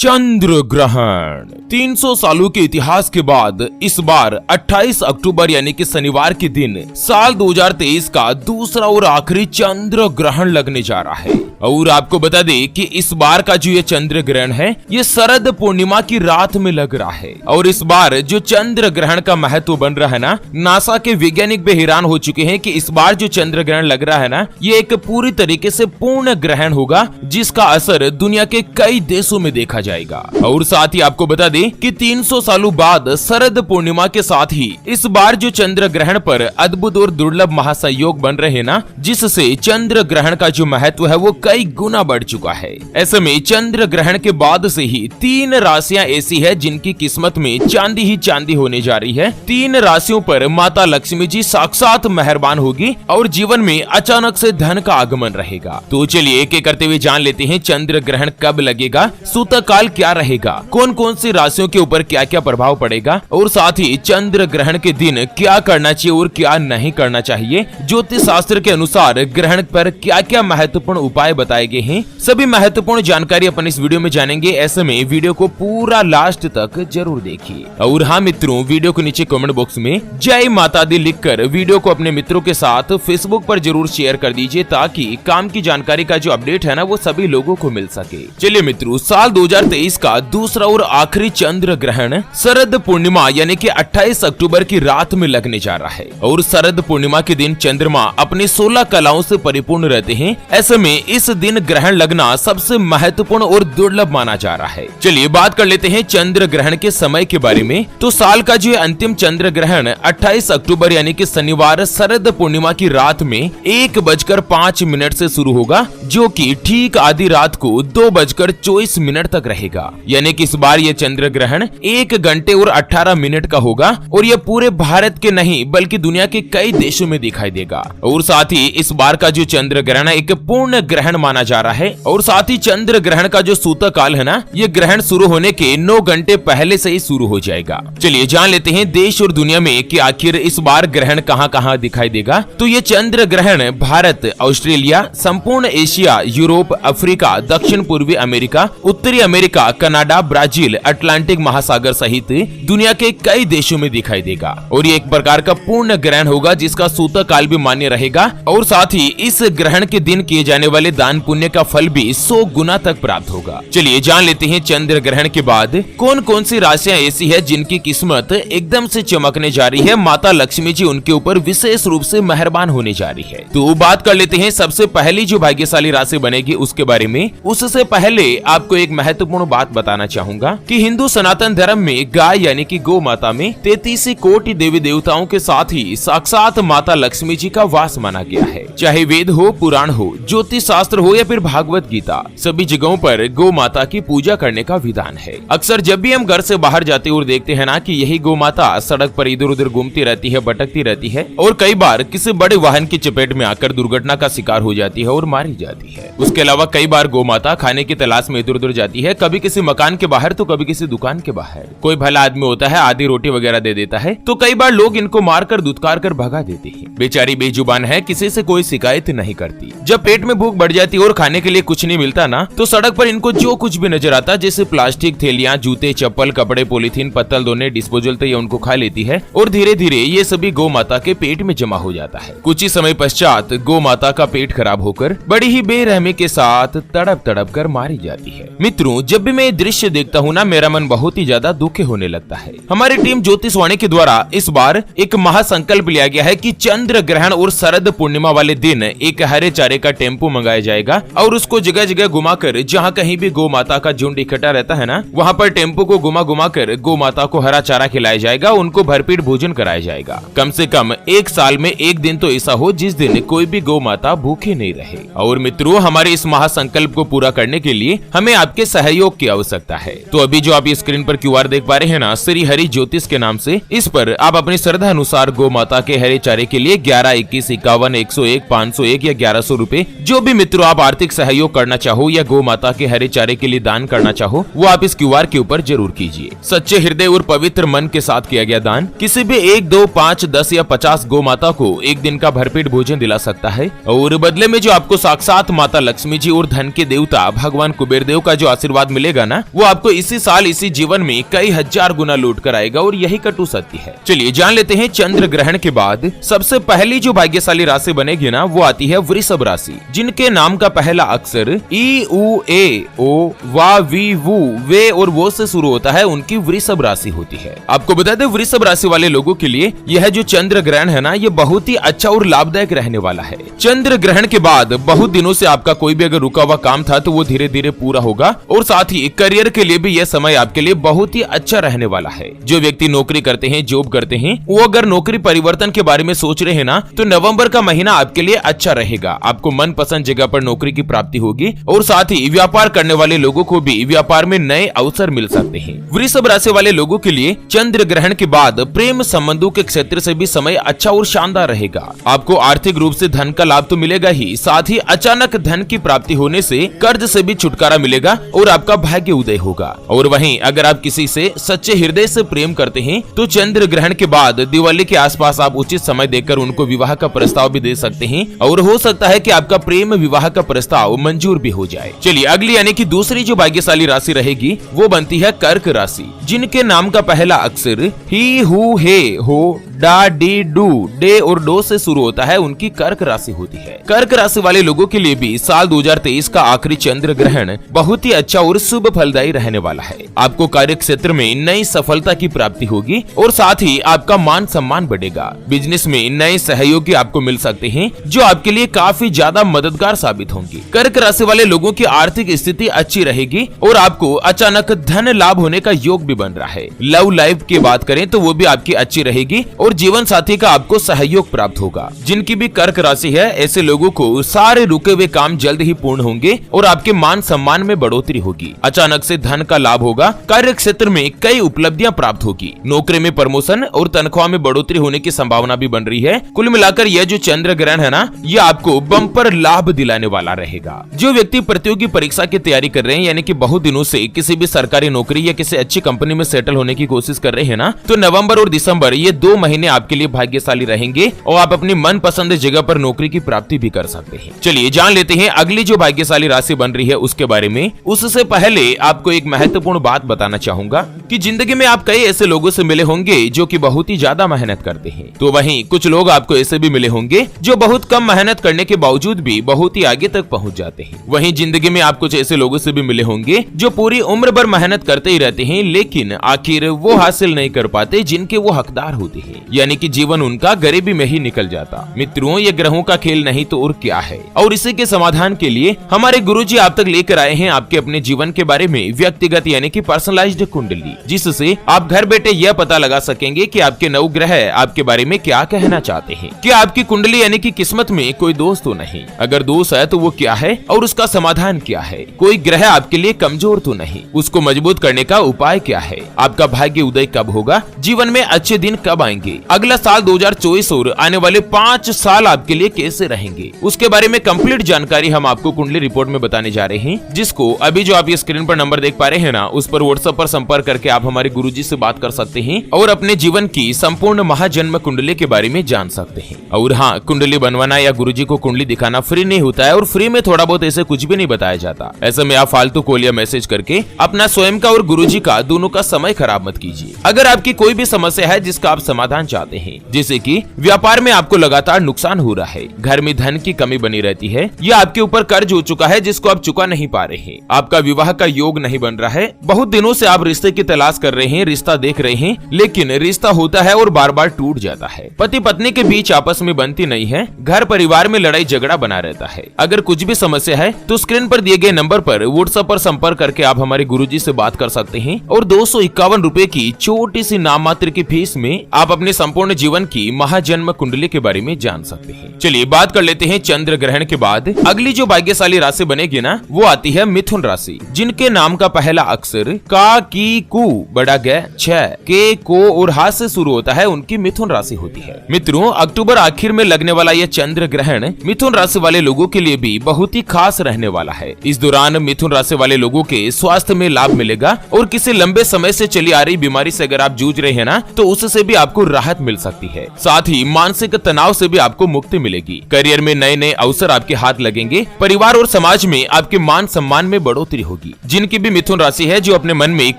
चंद्र ग्रहण 300 सालों के इतिहास के बाद इस बार 28 अक्टूबर यानी कि शनिवार के दिन साल 2023 का दूसरा और आखिरी चंद्र ग्रहण लगने जा रहा है। और आपको बता दें कि इस बार का जो ये चंद्र ग्रहण है ये शरद पूर्णिमा की रात में लग रहा है। और इस बार जो चंद्र ग्रहण का महत्व बन रहा है ना, नासा के वैज्ञानिक भी हैरान हो चुके हैं कि इस बार जो चंद्र ग्रहण लग रहा है ना, ये एक पूरी तरीके से पूर्ण ग्रहण होगा जिसका असर दुनिया के कई देशों में देखा जाएगा। और साथ ही आपको बता दें कि 300 सालों बाद शरद पूर्णिमा के साथ ही इस बार जो चंद्र ग्रहण पर अद्भुत और दुर्लभ महासंयोग बन रहे हैं ना, जिससे चंद्र ग्रहण का जो महत्व है वो कई गुना बढ़ चुका है। ऐसे में चंद्र ग्रहण के बाद से ही 3 राशियां ऐसी है जिनकी किस्मत में चांदी ही चांदी होने जा रही है। 3 राशियों पर माता लक्ष्मी जी साक्षात मेहरबान होगी और जीवन में अचानक से धन का आगमन रहेगा। तो चलिए एक एक करते हुए जान लेते हैं चंद्र ग्रहण कब लगेगा, सूतकाल क्या रहेगा, कौन कौन सी राशियों के ऊपर क्या क्या प्रभाव पड़ेगा, और साथ ही चंद्र ग्रहण के दिन क्या करना चाहिए और क्या नहीं करना चाहिए। ज्योतिष शास्त्र के अनुसार ग्रहण पर क्या क्या महत्वपूर्ण उपाय बताए गए हैं, सभी महत्वपूर्ण जानकारी अपन इस वीडियो में जानेंगे। ऐसे में वीडियो को पूरा लास्ट तक जरूर देखिए। और हाँ मित्रों, वीडियो को नीचे कमेंट बॉक्स में जय माता दी लिखकर वीडियो को अपने मित्रों के साथ फेसबुक पर जरूर शेयर कर दीजिए ताकि काम की जानकारी का जो अपडेट है ना वो सभी लोगों को मिल सके। चलिए मित्रों, साल 2023 का दूसरा और आखिरी चंद्र ग्रहण शरद पूर्णिमा यानी कि 28 अक्टूबर की रात में लगने जा रहा है। और शरद पूर्णिमा के दिन चंद्रमा अपनी 16 कलाओं से परिपूर्ण रहते हैं। ऐसे में इस दिन ग्रहण लगना सबसे महत्वपूर्ण और दुर्लभ माना जा रहा है। चलिए बात कर लेते हैं चंद्र ग्रहण के समय के बारे में। तो साल का जो अंतिम चंद्र ग्रहण 28 अक्टूबर यानी कि शनिवार शरद पूर्णिमा की रात में 1:05 से शुरू होगा, जो कि ठीक आधी रात को 2:24 तक रहेगा। यानी कि इस बार ये चंद्र ग्रहण 1 घंटे और 18 मिनट का होगा और ये पूरे भारत के नहीं बल्कि दुनिया के कई देशों में दिखाई देगा। और साथ ही इस बार का जो चंद्र ग्रहण एक पूर्ण ग्रहण माना जा रहा है। और साथ ही चंद्र ग्रहण का जो सूतकाल है ना, ये ग्रहण शुरू होने के 9 घंटे पहले से ही शुरू हो जाएगा। चलिए जान लेते हैं देश और दुनिया में कि आखिर इस बार ग्रहण कहां कहां दिखाई देगा। तो ये चंद्र ग्रहण भारत, ऑस्ट्रेलिया, संपूर्ण एशिया, यूरोप, अफ्रीका, दक्षिण पूर्वी अमेरिका, उत्तरी अमेरिका, कनाडा, ब्राजील, अटलांटिक महासागर सहित दुनिया के कई देशों में दिखाई देगा। और ये एक प्रकार का पूर्ण ग्रहण होगा जिसका सूतकाल भी मान्य रहेगा। और साथ ही इस ग्रहण के दिन किए जाने वाले दान पुण्य का फल भी 100 गुना तक प्राप्त होगा। चलिए जान लेते हैं चंद्र ग्रहण के बाद कौन कौन सी राशियां ऐसी है जिनकी किस्मत एकदम से चमकने जा रही है। माता लक्ष्मी जी उनके ऊपर विशेष रूप से मेहरबान होने जा रही है। तो बात कर लेते हैं सबसे पहली जो भाग्यशाली राशि बनेगी उसके बारे में। उससे पहले आपको एक महत्वपूर्ण बात बताना चाहूंगा कि हिंदू सनातन धर्म में गाय यानी कि गौ माता में 33 कोटि देवी देवताओं के साथ ही साक्षात माता लक्ष्मी जी का वास माना गया है। चाहे वेद हो, पुराण हो, ज्योतिष शास्त्र हो या फिर भागवत गीता, सभी जगहों पर गौ माता की पूजा करने का विधान है। अक्सर जब भी हम घर से बाहर जाते और देखते हैं ना कि यही गौ माता सड़क पर इधर उधर घूमती रहती है, भटकती रहती है और कई बार किसी बड़े वाहन की चपेट में आकर दुर्घटना का शिकार हो जाती है और मारी जाती है। उसके अलावा कई बार गौ माता खाने की तलाश में इधर उधर जाती है, कभी किसी मकान के बाहर तो कभी किसी दुकान के बाहर। कोई भला आदमी होता है, आधी रोटी वगैरह दे देता है तो कई बार लोग इनको मारकर दुत्कार कर भगा देते हैं। बेचारी बेजुबान है, किसी से कोई शिकायत नहीं करती। जब पेट में भूख बढ़ जाती है और खाने के लिए कुछ नहीं मिलता ना, तो सड़क पर इनको जो कुछ भी नजर आता जैसे प्लास्टिक थैलियां, जूते, चप्पल, कपड़े, पॉलीथीन, पत्तल धोने, डिस्पोजल तो ये उनको खा लेती है और धीरे धीरे ये सभी गौ माता के पेट में जमा हो जाता है। कुछ ही समय पश्चात गौ माता का पेट खराब होकर बड़ी ही बेरहमी के साथ तड़प तड़प कर मारी जाती है। मित्रों, जब भी मैं ये दृश्य देखता हूँ ना, मेरा मन बहुत ही ज्यादा दुखी होने लगता है। हमारी टीम ज्योतिषवाणी के द्वारा इस बार एक महासंकल्प लिया गया है कि चंद्र ग्रहण और शरद पूर्णिमा वाले दिन एक हरे चारे का टेम्पो मंगाया जाएगा और उसको जगह जगह घुमाकर, जहाँ कहीं भी गौ माता का झुंड इकट्ठा रहता है ना, वहाँ पर टेम्पो को घुमा घुमा कर गौ माता को हरा चारा खिलाया जाएगा, उनको भरपेट भोजन कराया जाएगा। कम से कम एक साल में एक दिन तो ऐसा हो जिस दिन कोई भी गौ माता भूखी नहीं रहे। और मित्रों, हमारे इस महासंकल्प को पूरा करने के लिए हमें आपके सहयोग की आवश्यकता है। तो अभी जो आप स्क्रीन पर QR देख पा रहे हैं ना, श्री हरि ज्योतिष के नाम से, इस पर आप अपनी श्रद्धा अनुसार गौ माता के हरे चारे के लिए 11, 21, 51, 101, 501 या 1100 रुपए, जो भी मित्रों आप आर्थिक सहयोग करना चाहो या गौ माता के हरे चारे के लिए दान करना चाहो, वो आप इस QR के ऊपर जरूर कीजिए। सच्चे हृदय और पवित्र मन के साथ किया गया दान किसी भी 1, 2, 5, 10 या 50 गौ माता को एक दिन का भरपेट भोजन दिला सकता है। और बदले में जो आपको साक्षात माता लक्ष्मी जी और धन के देवता भगवान कुबेर देव का जो आशीर्वाद लाभ मिलेगा ना, वो आपको इसी साल इसी जीवन में कई हजार गुना लौट कर आएगा और यही कटु सत्य है। चलिए जान लेते हैं चंद्र ग्रहण के बाद सबसे पहली जो भाग्यशाली राशि बनेगी ना, वो आती है वृषभ राशि, जिनके नाम का पहला अक्षर ई उ ए ओ वा वी वू वे और वो से शुरू होता है, उनकी वृषभ राशि होती है। आपको बता दें वृषभ राशि वाले लोगों के लिए यह जो चंद्र ग्रहण है ना, ये बहुत ही अच्छा और लाभदायक रहने वाला है। चंद्र ग्रहण के बाद बहुत दिनों से आपका कोई भी अगर रुका हुआ काम था तो वो धीरे धीरे पूरा होगा और साथ ही करियर के लिए भी यह समय आपके लिए बहुत ही अच्छा रहने वाला है। जो व्यक्ति नौकरी करते हैं, जॉब करते हैं, वो अगर नौकरी परिवर्तन के बारे में सोच रहे हैं ना, तो नवंबर का महीना आपके लिए अच्छा रहेगा। आपको मनपसंद जगह पर नौकरी की प्राप्ति होगी और साथ ही व्यापार करने वाले लोगों को भी व्यापार में नए अवसर मिल सकते हैं। वृषभ राशि वाले लोगों के लिए चंद्र ग्रहण के बाद प्रेम संबंधों के क्षेत्र से भी समय अच्छा और शानदार रहेगा। आपको आर्थिक रूप से धन का लाभ तो मिलेगा ही, साथ ही अचानक धन की प्राप्ति होने से कर्ज से भी छुटकारा मिलेगा और आपका भाग्य उदय होगा। और वहीं अगर आप किसी से सच्चे हृदय से प्रेम करते हैं तो चंद्र ग्रहण के बाद दिवाली के आसपास आप उचित समय देखकर उनको विवाह का प्रस्ताव भी दे सकते हैं और हो सकता है कि आपका प्रेम विवाह का प्रस्ताव मंजूर भी हो जाए। चलिए अगली यानी कि दूसरी जो भाग्यशाली राशि रहेगी वो बनती है कर्क राशि, जिनके नाम का पहला अक्षर ही हु हे हो डा डी डू डे और डो से शुरू होता है, उनकी कर्क राशि होती है। कर्क राशि वाले लोगों के लिए भी साल 2023 का आखिरी चंद्र ग्रहण बहुत ही अच्छा और शुभ फलदायी रहने वाला है। आपको कार्य क्षेत्र में नई सफलता की प्राप्ति होगी और साथ ही आपका मान सम्मान बढ़ेगा। बिजनेस में नए सहयोगी आपको मिल सकते हैं जो आपके लिए काफी ज्यादा मददगार साबित होंगे। कर्क राशि वाले लोगों की आर्थिक स्थिति अच्छी रहेगी और आपको अचानक धन लाभ होने का योग भी बन रहा है। लव लाइफ की बात करें तो वो भी आपकी अच्छी रहेगी और जीवन साथी का आपको सहयोग प्राप्त होगा। जिनकी भी कर्क राशि है, ऐसे लोगों को सारे रुके हुए काम जल्द ही पूर्ण होंगे और आपके मान सम्मान में बढ़ोतरी होगी। अचानक से धन का लाभ होगा। कार्य क्षेत्र में कई उपलब्धियां प्राप्त होगी। नौकरी में प्रमोशन और तनख्वाह में बढ़ोतरी होने की संभावना भी बन रही है। कुल मिलाकर यह जो चंद्र ग्रहण है ना, यह आपको बम्पर लाभ दिलाने वाला रहेगा। जो व्यक्ति प्रतियोगी परीक्षा की तैयारी कर रहे हैं, यानी कि बहुत दिनों से किसी भी सरकारी नौकरी या किसी अच्छी कंपनी में सेटल होने की कोशिश कर रहे हैं ना, तो नवंबर और दिसंबर ये 2 महीने आपके लिए भाग्यशाली रहेंगे और आप अपनी मनपसंद जगह पर नौकरी की प्राप्ति भी कर सकते हैं। चलिए जान लेते हैं अगली जो भाग्यशाली राशि बन रही है उसके बारे में। उससे पहले आपको एक महत्वपूर्ण बात बताना चाहूंगा कि जिंदगी में आप कई ऐसे लोगों से मिले होंगे जो कि बहुत ही ज्यादा मेहनत करते हैं, तो वहीं कुछ लोग आपको ऐसे भी मिले होंगे जो बहुत कम मेहनत करने के बावजूद भी बहुत ही आगे तक पहुंच जाते हैं। वहीं जिंदगी में आप कुछ ऐसे लोगों से भी मिले होंगे जो पूरी उम्र भर मेहनत करते ही रहते हैं, लेकिन आखिर वो हासिल नहीं कर पाते जिनके वो हकदार होते हैं, यानी कि जीवन उनका गरीबी में ही निकल जाता। मित्रों, ये ग्रहों का खेल नहीं तो और क्या है। और इसी के समाधान के लिए हमारे गुरुजी आप तक लेकर आए हैं आपके अपने जीवन के बारे में व्यक्तिगत यानी कि पर्सनलाइज्ड कुंडली, जिससे आप घर बैठे यह पता लगा सकेंगे कि आपके नवग्रह आपके बारे में क्या कहना चाहते हैं। क्या आपकी कुंडली यानी कि किस्मत में कोई दोष तो नहीं, अगर दोष है तो वो क्या है और उसका समाधान क्या है। कोई ग्रह आपके लिए कमजोर तो नहीं, उसको मजबूत करने का उपाय क्या है। आपका भाग्य उदय कब होगा, जीवन में अच्छे दिन कब आएंगे, अगला साल 2024 और आने वाले 5 साल आपके लिए कैसे रहेंगे, उसके बारे में कंप्लीट जानकारी हम आपको कुंडली रिपोर्ट में बताने जा रहे हैं, जिसको अभी जो आप ये स्क्रीन पर नंबर देख पा रहे हैं ना, उस पर व्हाट्सएप पर संपर्क करके आप हमारे गुरुजी से बात कर सकते हैं और अपने जीवन की संपूर्ण महाजन्म कुंडली के बारे में जान सकते हैं। और हाँ, कुंडली बनवाना या गुरुजी को कुंडली दिखाना फ्री नहीं होता है और फ्री में थोड़ा बहुत ऐसे कुछ भी नहीं बताया जाता। ऐसे में आप फालतू कॉल या मैसेज करके अपना स्वयं का और गुरुजी का दोनों का समय खराब मत कीजिए। अगर आपकी कोई भी समस्या है जिसका आप समाधान चाहते हैं, जैसे कि व्यापार में आपको लगातार नुकसान हो रहा है, घर में धन की कमी बनी रहती है, या आपके ऊपर कर्ज हो चुका है जिसको आप चुका नहीं पा रहे हैं, आपका विवाह का योग नहीं बन रहा है, बहुत दिनों से आप रिश्ते की तलाश कर रहे हैं, रिश्ता देख रहे हैं, लेकिन रिश्ता होता है और बार बार टूट जाता है, पति पत्नी के बीच आपस में बनती नहीं है, घर परिवार में लड़ाई झगड़ा बना रहता है। अगर कुछ भी समस्या है तो स्क्रीन पर दिए गए नंबर पर व्हाट्सएप पर संपर्क करके आप हमारे गुरुजी से बात कर सकते हैं और 251 रुपए की छोटी सी नाम मात्र की फीस में आप अपने संपूर्ण जीवन की महाजन्म कुंडली के बारे में जान सकते हैं। चलिए बात कर लेते हैं चंद्र ग्रहण के बाद अगली जो भाग्यशाली राशि बनेगी ना, वो आती है मिथुन राशि, जिनके नाम का पहला अक्षर का की कु बड़ा ग छ के को और हाथ से शुरू होता है, उनकी मिथुन राशि होती है। मित्रों, अक्टूबर आखिर में लगने वाला यह चंद्र ग्रहण मिथुन राशि वाले लोगों के लिए भी बहुत ही खास रहने वाला है। इस दौरान मिथुन राशि वाले लोगों के स्वास्थ्य में लाभ मिलेगा और किसी लंबे समय से चली आ रही बीमारी से अगर आप जूझ रहे हैं ना, तो उससे भी आपको राहत मिल सकती है। साथ ही मानसिक तनाव से भी आपको मुक्ति मिलेगी। करियर में नए नए अवसर आपके हाथ लगेंगे। परिवार और समाज में आपके मान सम्मान में बढ़ोतरी होगी। जिनकी भी मिथुन राशि है, जो अपने मन में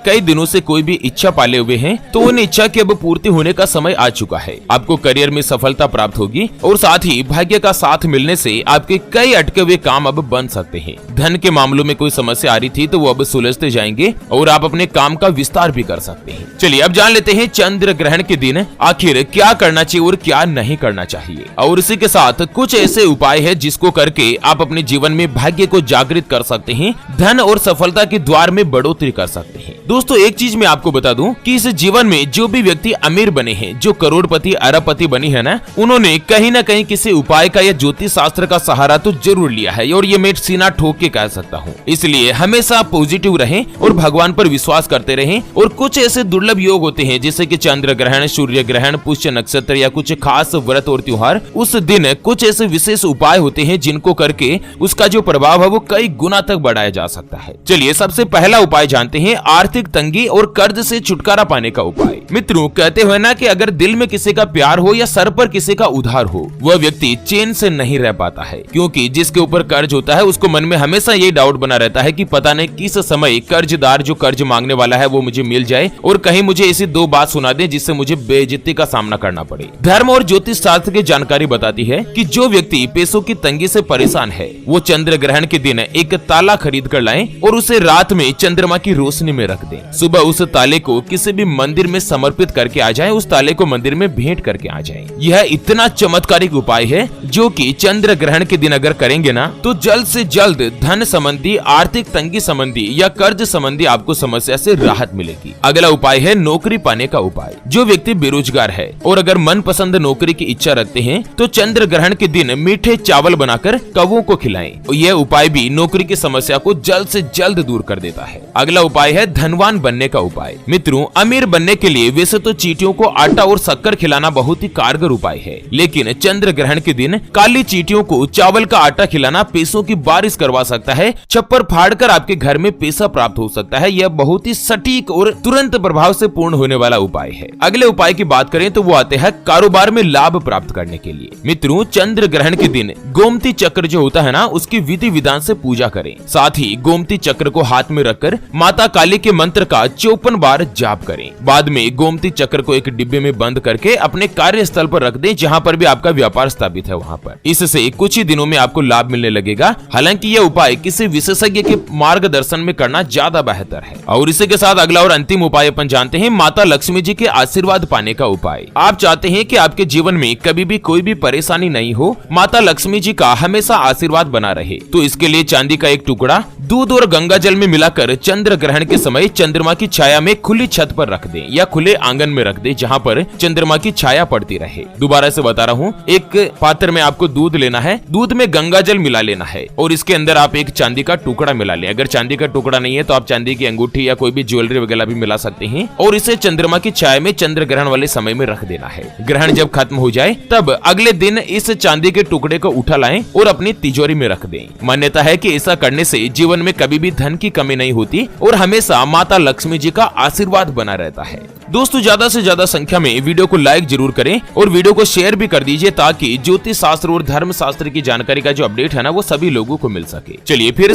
कई दिनों से कोई भी इच्छा पाले हुए हैं, तो उन इच्छा की अब पूर्ति होने का समय आ चुका है। आपको करियर में सफलता प्राप्त होगी और साथ ही भाग्य का साथ मिलने से आपके कई अटके हुए काम अब बन सकते हैं। धन के मामलों में कोई समस्या आ रही थी तो वो अब सुलझते जाएंगे और आप अपने काम का विस्तार भी कर सकते हैं। चलिए अब जान लेते हैं चंद्र ग्रहण के दिन आखिर क्या करना चाहिए और क्या नहीं करना चाहिए, और इसी के साथ कुछ ऐसे उपाय है जिसको करके आप अपने जीवन में भाग्य को जागृत कर सकते हैं, धन और सफलता के द्वार में बढ़ोतरी कर सकते हैं। दोस्तों एक चीज मैं आपको बता दूं कि इस जीवन में जो भी व्यक्ति अमीर बने हैं, जो करोड़पति अरबपति बनी है ना, उन्होंने कहीं ना कहीं किसी उपाय का या ज्योतिष शास्त्र का सहारा तो जरूर लिया है, और ये मैं सीना ठोक के कह सकता हूँ। इसलिए हमेशा पॉजिटिव रहें और भगवान पर विश्वास करते रहें। और कुछ ऐसे दुर्लभ योग होते हैं जैसे कि चंद्र ग्रहण, सूर्य ग्रहण, पुष्य नक्षत्र या कुछ खास व्रत और त्योहार, उस दिन कुछ ऐसे विशेष उपाय होते हैं जिनको करके उसका जो प्रभाव है वो कई गुना तक बढ़ाया जा सकता है। चलिए सबसे पहला उपाय जानते हैं, आर्थिक तंगी और कर्ज से छुटकारा पाने का उपाय। मित्रों कहते हुए ना कि अगर दिल में किसी का प्यार हो या सर पर किसी का उधार हो, वह व्यक्ति चैन से नहीं रह पाता है, क्योंकि जिसके ऊपर कर्ज होता है उसको मन में हमेशा ये डाउट बना रहता है कि पता नहीं किस समय कर्जदार जो कर्ज मांगने वाला है वो मुझे मिल जाए और कहीं मुझे ऐसी दो बात सुना दे जिससे मुझे बेइज्जती का सामना करना पड़े। धर्म और ज्योतिष शास्त्र की जानकारी बताती है कि जो व्यक्ति पैसों की तंगी से परेशान है, वो चंद्र ग्रहण के दिन एक ताला खरीद कर लाएं और उसे रात में चंद्रमा की रोशनी में रख दें। सुबह उस ताले को किसी भी मंदिर में समर्पित करके आ जाएं, उस ताले को मंदिर में भेंट करके आ जाएं। यह इतना चमत्कारिक उपाय है जो कि चंद्र ग्रहण के दिन अगर करेंगे ना, तो जल्द से जल्द धन संबंधी, आर्थिक तंगी संबंधी या कर्ज संबंधी आपको समस्या से राहत मिलेगी। अगला उपाय है नौकरी पाने का उपाय। जो व्यक्ति बेरोजगार है और अगर मनपसंद नौकरी की इच्छा रखते हैं तो चंद्र ग्रहण के दिन मीठे चावल बनाकर कौवों को खिलाएं। यह उपाय भी नौकरी की समस्या को जल्द से जल्द दूर कर देता है। अगला उपाय है धनवान बनने का उपाय। मित्रों अमीर बनने के लिए वैसे तो चींटियों को आटा और शक्कर खिलाना बहुत ही कारगर उपाय है, लेकिन चंद्र ग्रहण के दिन काली चींटियों को चावल का आटा खिलाना पैसों की बारिश करवा सकता है। छप्पर फाड़कर आपके घर में पैसा प्राप्त हो सकता है। यह बहुत ही सटीक और तुरंत प्रभाव से पूर्ण होने वाला उपाय है। अगले उपाय की बात करें तो वो आते हैं कारोबार में लाभ प्राप्त करने के लिए। मित्रों चंद्र ग्रहण के दिन गोमती चक्र जो होता है ना, उसकी विधि विधान से पूजा करें। साथ ही गोमती चक्र को हाथ में रखकर माता काली के मंत्र का 54 बार जाप करें। बाद में गोमती चक्र को एक डिब्बे में बंद करके अपने कार्यस्थल पर रख दें, जहां पर भी आपका व्यापार स्थापित है वहां पर। इससे कुछ ही दिनों में आपको लाभ मिलने लगेगा। हालांकि यह उपाय किसी विशेषज्ञ के मार्गदर्शन में करना ज्यादा बेहतर है। और इसी के साथ अगला और अंतिम उपाय अपन जानते हैं, माता लक्ष्मी जी के आशीर्वाद पाने का उपाय। आप चाहते हैं कि आपके जीवन में कभी भी कोई भी परेशानी नहीं हो, माता लक्ष्मी जी का हमेशा आशीर्वाद बना रहे, तो इसके लिए चांदी का एक टुकड़ा दूध और गंगा जल में मिलाकर चंद्र ग्रहण के समय चंद्रमा की छाया में खुली छत पर रख दें या खुले आंगन में रख दें, जहां पर चंद्रमा की छाया पड़ती रहे। दोबारा से बता रहा हूँ, एक पात्र में आपको दूध लेना है, दूध में गंगा जल मिला लेना है और इसके अंदर आप एक चांदी का टुकड़ा मिला लें। अगर चांदी का टुकड़ा नहीं है तो आप चांदी की अंगूठी या कोई भी ज्वेलरी वगैरह भी मिला सकते हैं और इसे चंद्रमा की छाया में चंद्र ग्रहण वाले समय में रख देना है। ग्रहण जब खत्म हो जाए तब अगले दिन इस चांदी के टुकड़े को उठा लाएं और अपनी तिजोरी में रख दें। मान्यता है कि ऐसा करने से जीवन में कभी भी धन की कमी नहीं होती और हमेशा माता लक्ष्मी जी का आशीर्वाद बना रहता है। दोस्तों ज्यादा से ज्यादा संख्या में वीडियो को लाइक जरूर करें और वीडियो को शेयर भी कर दीजिए, ताकि ज्योतिष शास्त्र और धर्म शास्त्र की जानकारी का जो अपडेट है ना, वो सभी लोगों को मिल सके। चलिए फिर